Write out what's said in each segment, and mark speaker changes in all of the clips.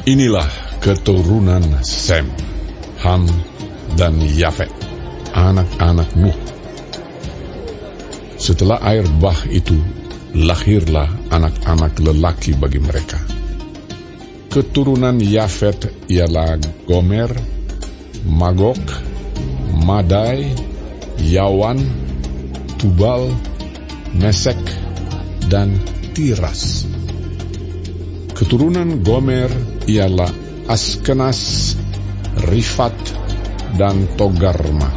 Speaker 1: Inilah keturunan Sem, Ham, dan Yafet, anak-anak Nuh. Setelah air bah itu, lahirlah anak-anak lelaki bagi mereka. Keturunan Yafet ialah Gomer, Magog, Madai, Yawan, Tubal, Mesek, dan Tiras. Keturunan Gomer ialah Askenas, Rifat, dan Togarma.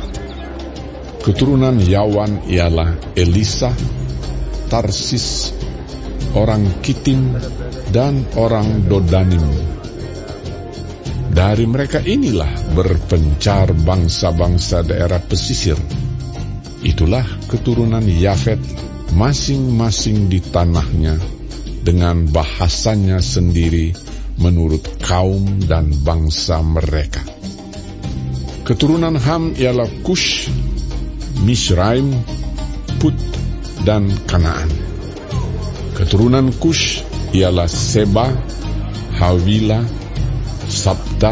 Speaker 1: Keturunan Yawan ialah Elisa, Tarsis, orang Kitim, dan orang Dodanim. Dari mereka inilah berpencar bangsa-bangsa daerah pesisir. Itulah keturunan Yafet, masing-masing di tanahnya, dengan bahasanya sendiri menurut kaum dan bangsa mereka. Keturunan Ham ialah Kush, Misraim, Put, dan Kanaan. Keturunan Kush ialah Seba, Hawila, Sabta,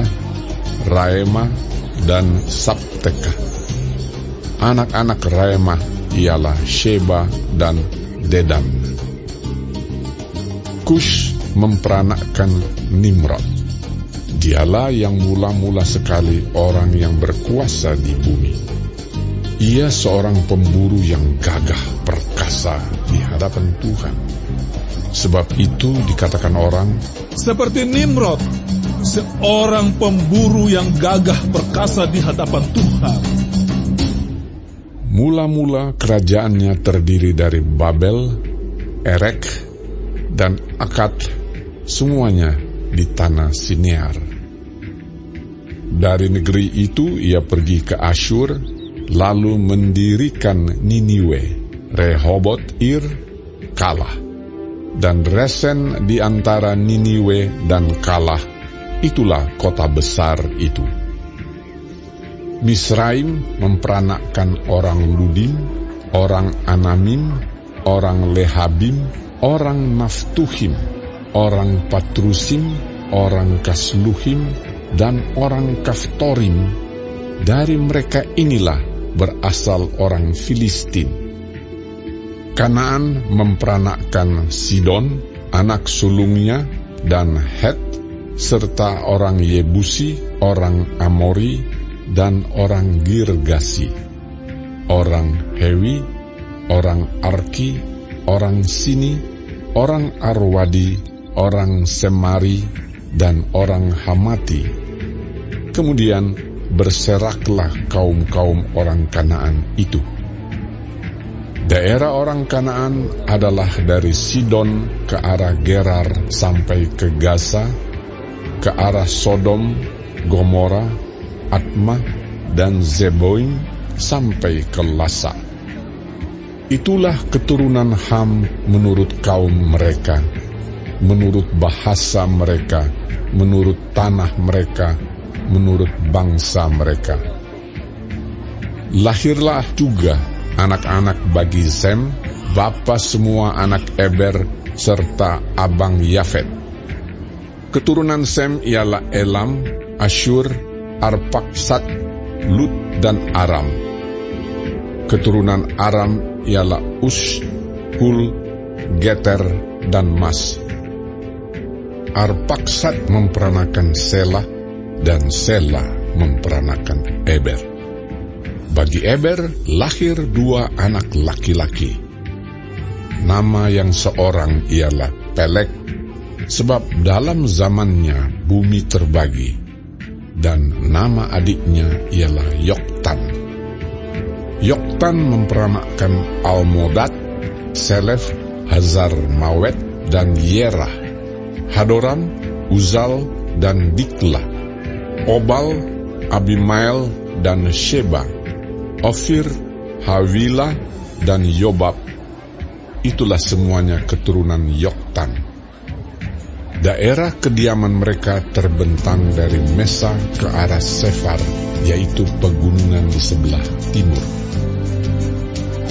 Speaker 1: Raema, dan Sabteka. Anak-anak Raema ialah Sheba dan Dedan. Kush memperanakkan Nimrod. Dialah yang mula-mula sekali orang yang berkuasa di bumi. Ia seorang pemburu yang gagah perkasa di hadapan Tuhan. Sebab itu dikatakan orang,
Speaker 2: seperti Nimrod, seorang pemburu yang gagah perkasa di hadapan Tuhan.
Speaker 1: Mula-mula kerajaannya terdiri dari Babel, Erek, dan Akad, semuanya di tanah Sinear. Dari negeri itu ia pergi ke Asyur, lalu mendirikan Niniwe, Rehobot Ir, Kalah, dan Resen di antara Niniwe dan Kalah. Itulah kota besar itu. Misraim memperanakkan orang Ludim, orang Anamim, orang Lehabim, orang Naftuhim, orang Patrusim, orang Kasluhim, dan orang Kaftorim. Dari mereka inilah berasal orang Filistin. Kanaan memperanakkan Sidon, anak sulungnya, dan Het, serta orang Yebusi, orang Amori, dan orang Girgasi, orang Hewi, orang Arki, orang Sini, orang Arwadi, orang Semari, dan orang Hamati. Kemudian berseraklah kaum-kaum orang Kanaan itu. Daerah orang Kanaan adalah dari Sidon ke arah Gerar sampai ke Gaza, ke arah Sodom, Gomora, Atma, dan Zeboim sampai ke Lasa. Itulah keturunan Ham menurut kaum mereka, menurut bahasa mereka, menurut tanah mereka, menurut bangsa mereka. Lahirlah juga anak-anak bagi Sem, bapa semua anak Eber, serta abang Yafet. Keturunan Sem ialah Elam, Asyur, Arpaksad, Lut, dan Aram. Keturunan Aram ialah Us, Hul, Geter, dan Mas. Arpaksad memperanakan Selah, dan Selah memperanakan Eber. Bagi Eber lahir dua anak laki-laki. Nama yang seorang ialah Pelek, sebab dalam zamannya bumi terbagi, dan nama adiknya ialah Yoktan. Yoktan memperanakkan Almodad, Selef, Hazar Mawet, dan Yerah, Hadoram, Uzal, dan Dikla, Obal, Abimael, dan Sheba, Ofir, Hawila, dan Yobab. Itulah semuanya keturunan Yoktan. Daerah kediaman mereka terbentang dari Mesa ke arah Sefar, yaitu pegunungan di sebelah timur.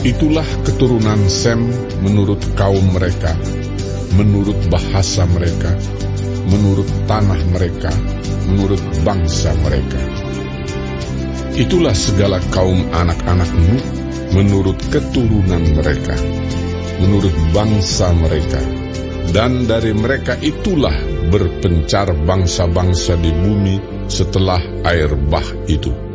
Speaker 1: Itulah keturunan Sem menurut kaum mereka, menurut bahasa mereka, menurut tanah mereka, menurut bangsa mereka. Itulah segala kaum anak-anak Nuh menurut keturunan mereka, menurut bangsa mereka. Dan dari mereka itulah berpencar bangsa-bangsa di bumi setelah air bah itu.